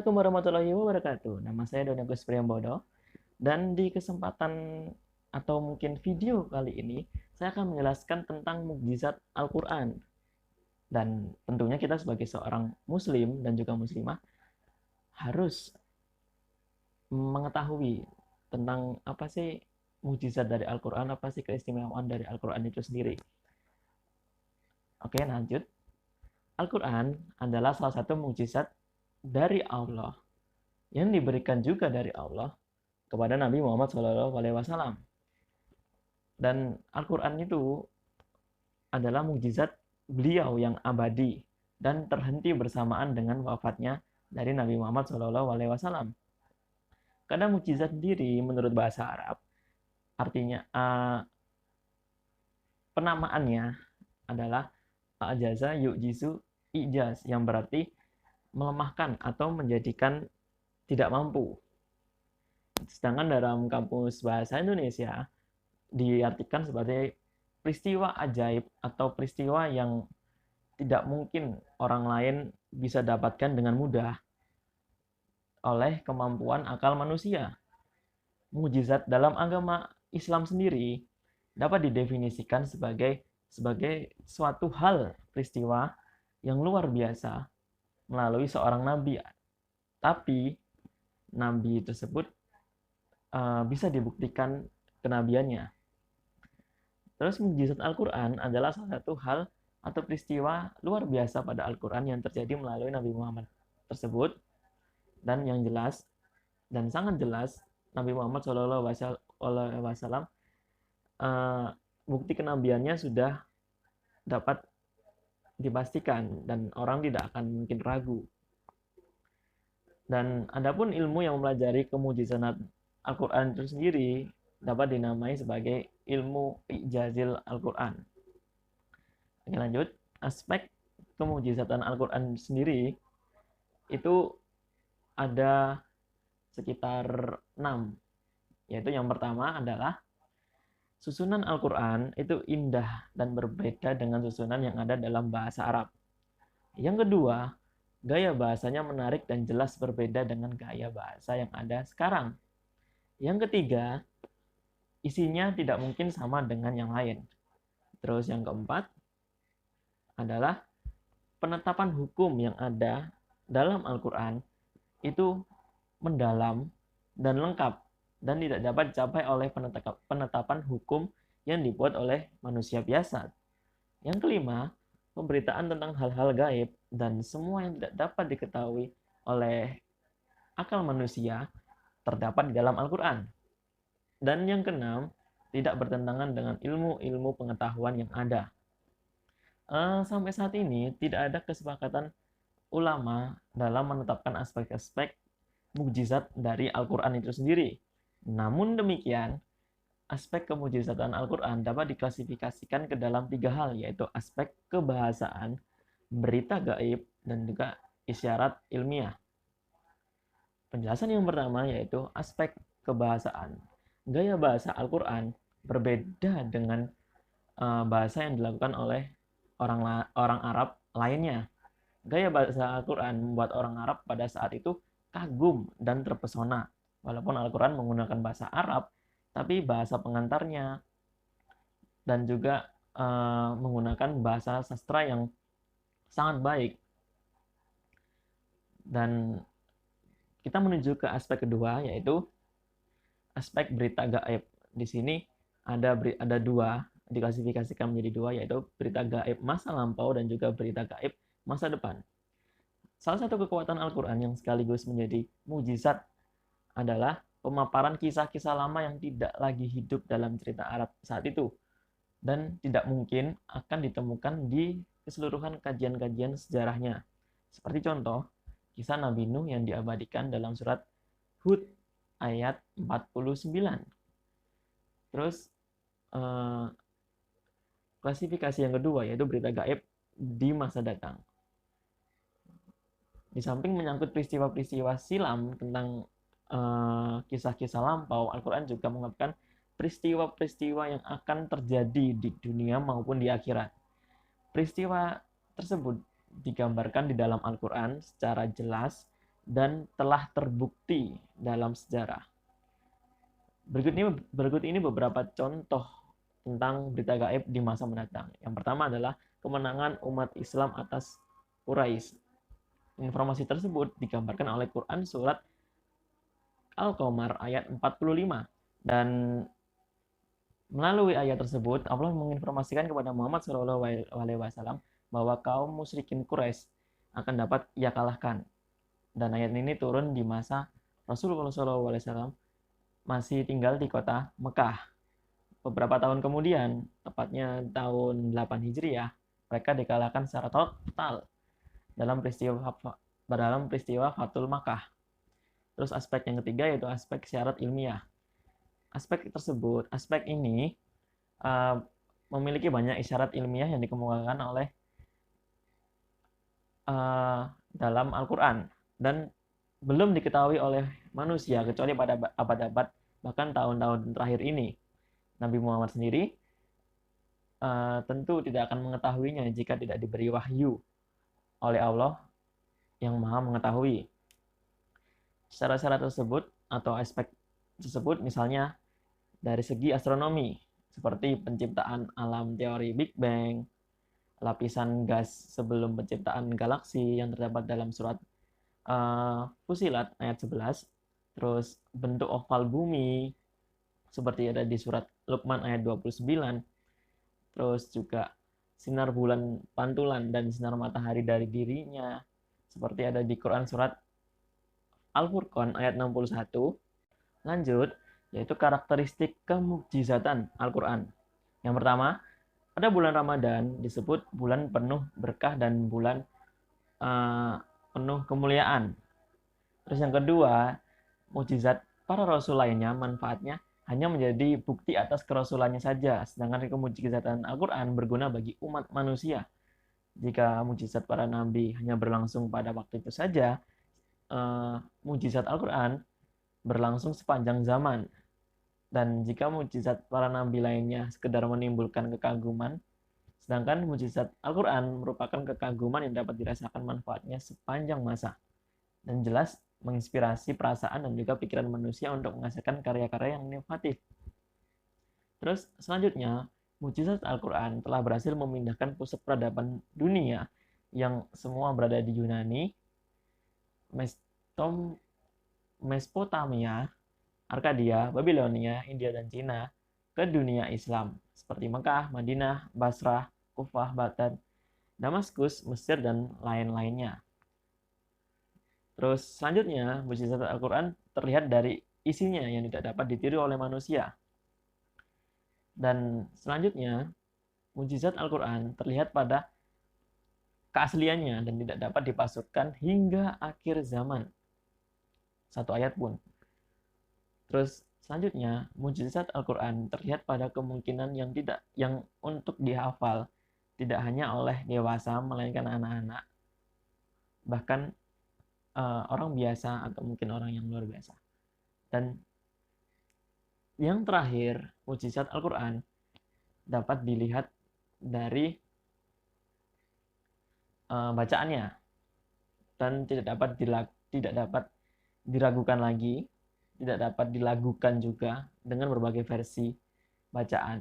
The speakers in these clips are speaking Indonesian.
Assalamualaikum warahmatullahi wabarakatuh. Nama saya Doni Agus Priambodo dan di kesempatan atau mungkin video kali ini saya akan menjelaskan tentang mukjizat Al-Qur'an. Dan tentunya kita sebagai seorang muslim dan juga muslimah harus mengetahui tentang apa sih mukjizat dari Al-Qur'an, apa sih keistimewaan dari Al-Qur'an itu sendiri. Oke, lanjut. Al-Qur'an adalah salah satu mukjizat dari Allah yang diberikan juga dari Allah kepada Nabi Muhammad SAW. Dan Al-Quran itu adalah mukjizat beliau yang abadi dan terhenti bersamaan dengan wafatnya dari Nabi Muhammad SAW. Karena mukjizat sendiri menurut bahasa Arab artinya penamaannya adalah ajaza yu'jizu ijaz yang berarti melemahkan atau menjadikan tidak mampu. Sedangkan dalam kamus bahasa Indonesia diartikan sebagai peristiwa ajaib atau peristiwa yang tidak mungkin orang lain bisa dapatkan dengan mudah oleh kemampuan akal manusia. Mukjizat dalam agama Islam sendiri dapat didefinisikan sebagai suatu hal peristiwa yang luar biasa melalui seorang nabi. Tapi nabi tersebut bisa dibuktikan kenabiannya. Terus mukjizat Al-Quran adalah salah satu hal atau peristiwa luar biasa pada Al-Quran yang terjadi melalui Nabi Muhammad tersebut, dan yang jelas dan sangat jelas Nabi Muhammad SAW bukti kenabiannya sudah dapat dipastikan dan orang tidak akan mungkin ragu. Dan adapun ilmu yang mempelajari kemujizatan Al-Quran itu sendiri dapat dinamai sebagai ilmu ijazil Al-Quran. Oke, lanjut. Aspek kemujizatan Al-Quran sendiri itu ada sekitar 6. Yaitu yang pertama adalah susunan Al-Quran itu indah dan berbeda dengan susunan yang ada dalam bahasa Arab. Yang kedua, gaya bahasanya menarik dan jelas berbeda dengan gaya bahasa yang ada sekarang. Yang ketiga, isinya tidak mungkin sama dengan yang lain. Terus yang keempat adalah penetapan hukum yang ada dalam Al-Quran itu mendalam dan lengkap dan tidak dapat dicapai oleh penetapan hukum yang dibuat oleh manusia biasa. Yang kelima, pemberitaan tentang hal-hal gaib dan semua yang tidak dapat diketahui oleh akal manusia terdapat di dalam Al-Quran. Dan yang keenam, tidak bertentangan dengan ilmu-ilmu pengetahuan yang ada. Sampai saat ini tidak ada kesepakatan ulama dalam menetapkan aspek-aspek mukjizat dari Al-Quran itu sendiri. Namun demikian, aspek kemujizatan Al-Quran dapat diklasifikasikan ke dalam 3 hal, yaitu aspek kebahasaan, berita gaib, dan juga isyarat ilmiah. Penjelasan yang pertama yaitu aspek kebahasaan. Gaya bahasa Al-Quran berbeda dengan bahasa yang dilakukan oleh orang Arab lainnya. Gaya bahasa Al-Quran membuat orang Arab pada saat itu kagum dan terpesona. Walaupun Al-Quran menggunakan bahasa Arab, tapi bahasa pengantarnya dan juga menggunakan bahasa sastra yang sangat baik. Dan kita menuju ke aspek kedua, yaitu aspek berita gaib. Di sini ada 2, diklasifikasikan menjadi 2, yaitu berita gaib masa lampau dan juga berita gaib masa depan. Salah satu kekuatan Al-Quran yang sekaligus menjadi mukjizat adalah pemaparan kisah-kisah lama yang tidak lagi hidup dalam cerita Arab saat itu dan tidak mungkin akan ditemukan di keseluruhan kajian-kajian sejarahnya. Seperti contoh, kisah Nabi Nuh yang diabadikan dalam surat Hud ayat 49. Terus klasifikasi yang kedua yaitu berita gaib di masa datang. Di samping menyangkut peristiwa-peristiwa silam tentang kisah-kisah lampau, Al-Quran juga mengungkapkan peristiwa-peristiwa yang akan terjadi di dunia maupun di akhirat. Peristiwa tersebut digambarkan di dalam Al-Quran secara jelas dan telah terbukti dalam sejarah. Berikut ini beberapa contoh tentang berita gaib di masa mendatang. Yang pertama adalah kemenangan umat Islam atas Quraisy. Informasi tersebut digambarkan oleh Quran surat Al-Qamar ayat 45. Dan melalui ayat tersebut, Allah menginformasikan kepada Muhammad SAW bahwa kaum musyrikin Quraisy akan dapat ia kalahkan. Dan ayat ini turun di masa Rasulullah SAW masih tinggal di kota Mekah. Beberapa tahun kemudian, tepatnya tahun 8 Hijriah, mereka dikalahkan secara total dalam peristiwa Fathul Makkah. Terus aspek yang ketiga yaitu aspek syarat ilmiah. Aspek ini memiliki banyak isyarat ilmiah yang dikemukakan oleh dalam Al-Quran dan belum diketahui oleh manusia kecuali pada abad-abad bahkan tahun-tahun terakhir ini. Nabi Muhammad sendiri tentu tidak akan mengetahuinya jika tidak diberi wahyu oleh Allah yang Maha Mengetahui. Syarat-syarat tersebut atau aspek tersebut misalnya dari segi astronomi, seperti penciptaan alam teori Big Bang, lapisan gas sebelum penciptaan galaksi yang terdapat dalam surat Fusilat ayat 11, terus bentuk oval bumi seperti ada di surat Luqman ayat 29, terus juga sinar bulan pantulan dan sinar matahari dari dirinya seperti ada di Quran surat Al-Furqan ayat 61. Lanjut, yaitu karakteristik kemukjizatan Al-Quran. Yang pertama, pada bulan Ramadan disebut bulan penuh berkah dan bulan penuh kemuliaan. Terus yang kedua, mukjizat para rasul lainnya manfaatnya hanya menjadi bukti atas kerasulannya saja, sedangkan kemukjizatan Al-Quran berguna bagi umat manusia. Jika mukjizat para nabi hanya berlangsung pada waktu itu saja, mukjizat Al-Quran berlangsung sepanjang zaman. Dan jika mukjizat para nabi lainnya sekedar menimbulkan kekaguman, sedangkan mukjizat Al-Quran merupakan kekaguman yang dapat dirasakan manfaatnya sepanjang masa dan jelas menginspirasi perasaan dan juga pikiran manusia untuk menghasilkan karya-karya yang inovatif. Terus selanjutnya, mukjizat Al-Quran telah berhasil memindahkan pusat peradaban dunia yang semua berada di Yunani, Mesopotamia, Arkadia, Babilonia, India, dan Cina ke dunia Islam seperti Mekah, Madinah, Basrah, Kufah, Baghdad, Damaskus, Mesir, dan lain-lainnya. Terus selanjutnya, mukjizat Al-Quran terlihat dari isinya yang tidak dapat ditiru oleh manusia. Dan selanjutnya, mukjizat Al-Quran terlihat pada keasliannya dan tidak dapat dipasutkan hingga akhir zaman. Satu ayat pun. Terus selanjutnya, mukjizat Al-Quran terlihat pada kemungkinan yang untuk dihafal tidak hanya oleh dewasa melainkan anak-anak, bahkan orang biasa atau mungkin orang yang luar biasa. Dan yang terakhir, mukjizat Al-Quran dapat dilihat dari bacaannya dan tidak dapat diragukan lagi, tidak dapat dilagukan juga dengan berbagai versi bacaan.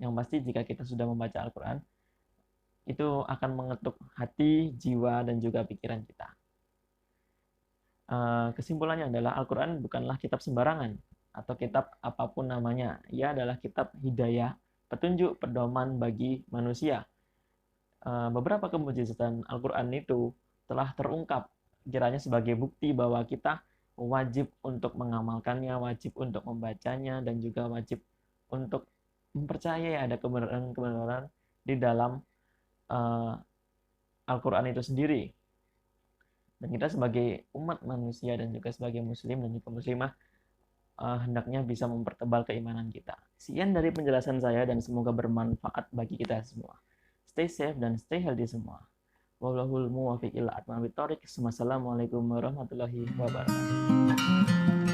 Yang pasti jika kita sudah membaca Al-Quran, itu akan mengetuk hati, jiwa, dan juga pikiran kita. Kesimpulannya adalah Al-Quran bukanlah kitab sembarangan atau kitab apapun namanya. Ia adalah kitab hidayah, petunjuk, pedoman bagi manusia. Beberapa kemujizatan Al-Quran itu telah terungkap kiranya sebagai bukti bahwa kita wajib untuk mengamalkannya, wajib untuk membacanya, dan juga wajib untuk mempercayai ada kebenaran-kebenaran di dalam Al-Quran itu sendiri. Dan kita sebagai umat manusia dan juga sebagai muslim dan juga muslimah hendaknya bisa mempertebal keimanan kita. Sekian dari penjelasan saya dan semoga bermanfaat bagi kita semua. Stay safe dan stay healthy semua. Wallahul muwaffiq ila aqwamit thoriq. Wassalamualaikum warahmatullahi wabarakatuh.